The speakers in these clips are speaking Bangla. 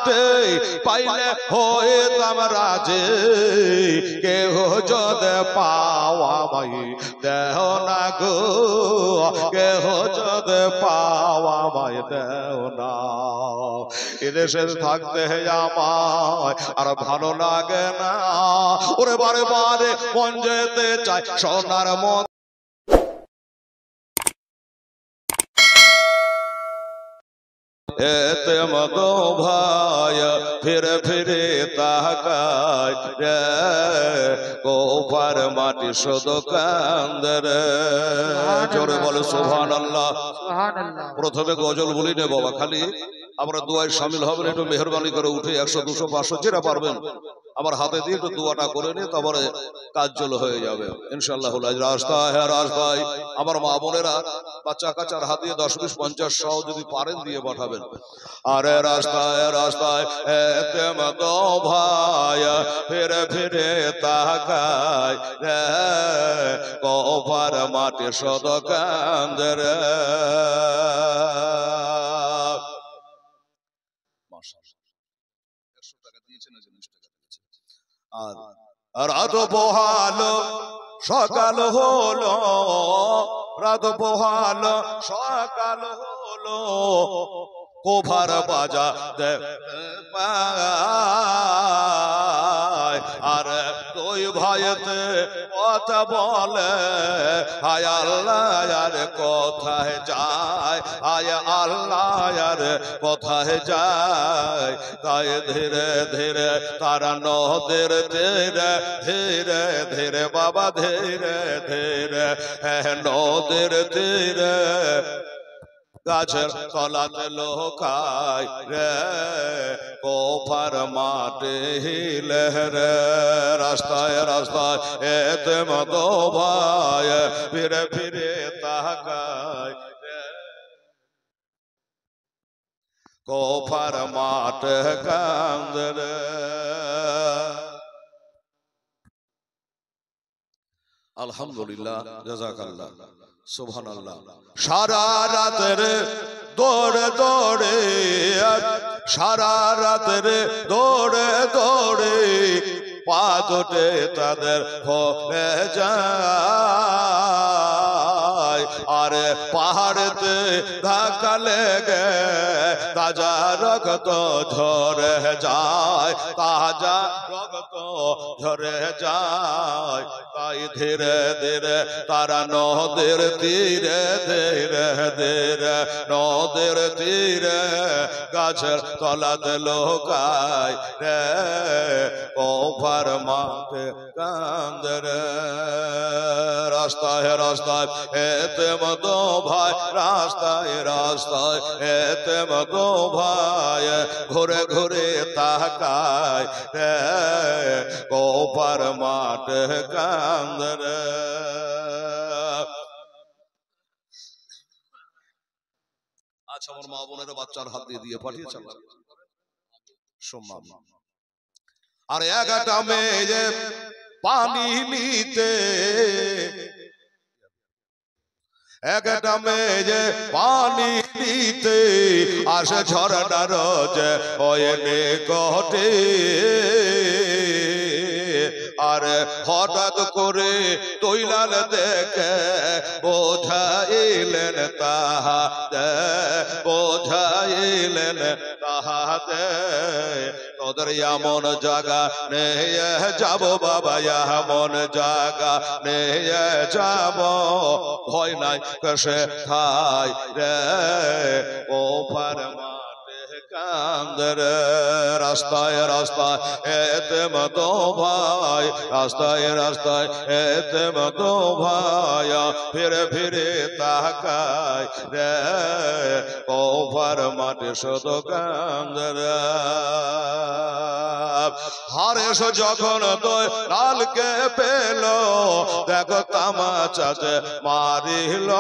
মাঠে পাইলে হইতাম রাজে কেহ যদি পাওয়া মাই দেহ না গো কেহ যদি পাওয়া মাই দেহ না এদেশে থাকতে আমায় আর ভালো লাগে না ওরে বারে বারে মন যেতে চায় সোনার মন এতে মতো ভাই ফিরে ফিরে তাকায় রে কোপার মাটি শুধু কান্দে রে জোরে বলে সুবহানাল্লাহ সুবহানাল্লাহ প্রথমে গজল বলি নে বাবা খালি আমরা দোয়ায় শামিল হবেন একটু মেহেরবানি করে উঠে 100 200 500 যেটা পারবেন আমার হাতে দিয়ে একটু দোয়াটা করে নিয়ে তারপরে কাজ চলো হয়ে যাবে ইনশাআল্লাহ রাস্তায় আমার মা বোনেরা বাচ্চা কাচ্চার হাত দিয়ে 10 20 50 100 যদি পারেন দিয়ে পাঠাবেন আরে রাস্তায় এতে মতো ভাই ফিরে ফিরে তাকায় রে কোপার মাটি শুধু কান্দে রে আর রাত পোহালো সকাল হলো রাত পোহালো সকাল হলো কোভার বাজা আর তুই ভাইতে কথা বলে হায় আল্লাহ আর কোথায় যায় হায় আল্লাহ আর কোথায় যায় তাই ধীরে ধীরে তারা নদের ধীরে ধীরে ধীরে বাবা ধীরে ধীরে নদের ধীরে গাছের তলাতে লোকায় রে কোপার মাঠে হিলে রে রাস্তায় এতে মতো ভাই ফিরে ফিরে তাকায় কোপার মাঠে কান্দে রে আলহামদুলিল্লাহ জাযাকাল্লাহ সুবহানাল্লাহ সারা রাতের দৌড়ে দৌড়ে সারা রাতের দৌড়ে দৌড়ে পা দুটে তাদের হয়ে যায় আরে পাহাড়েতে ধাক্কা লেগে তাজা রক্ত ঝরে যায় তাজা রক্ত ঝরে যায় তাই ধীরে ধীরে তারা নদের তীরে ধীরে ধীরে নদের তীরে গাছের তলাতে লোকায় রে কোপার মাঠে কান্দে রে রাস্তায় এতে মতো ভাই রাস্তায় এতে মতো ভাই ঘুরে ঘুরে তাকায় রে কোপার মাঠে কান্দে রে আচ্ছা আমার মা বোনেরা বাচ্চার হাত দিয়ে পাঠিয়েছে সম্মান আর একটা মেয়ে পানি নিতে একটা মেয়ে পানি নিতে আসে ঝরনার ওই নিকটে আর হঠাৎ করে তৈলাল দেখে বোঝাইলেন তাহাতে তোদের এমন জায়গা নিয়ে যাব বাবা এমন জায়গা নিয়ে যাব ভয় নাই কসে থাই রে কোপার মাঠে কান্দে রে রাস্তায় এতে মতো ভাই রাস্তায় এতে মতো ভাই ফিরে ফিরে তাকায় রে কোপার মাঠে শুধু কান্দে রে হারেস যখন তুই লালকে পেল দেখো তামাচাতে মারিল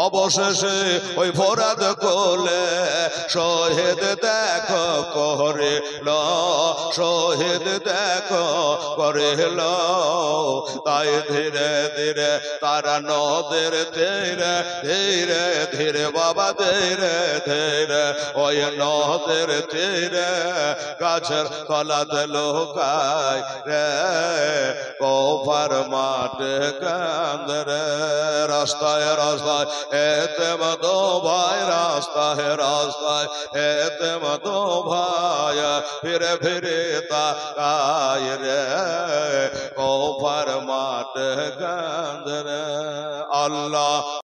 অবশেষে ওই ভরাদ কোলে শহীদ দেখো করিল, শহীদ দেখো করিল। তাই ধীরে ধীরে তারা নদের ধীরে ধীরে ধীরে বাবা ধীরে ধীরে ওই নদের তীরে গাছের তলাতে লোকায় রে, কোফার মাঠে কান্দে রে। রাস্তায় রাস্তায় এতে মতো ভাই, রাস্তায় রাস্তায় এতে মতো ভাই, ফিরে ফিরে তাকায় রে, কোফার মাঠে কান্দে রে। আল্লাহ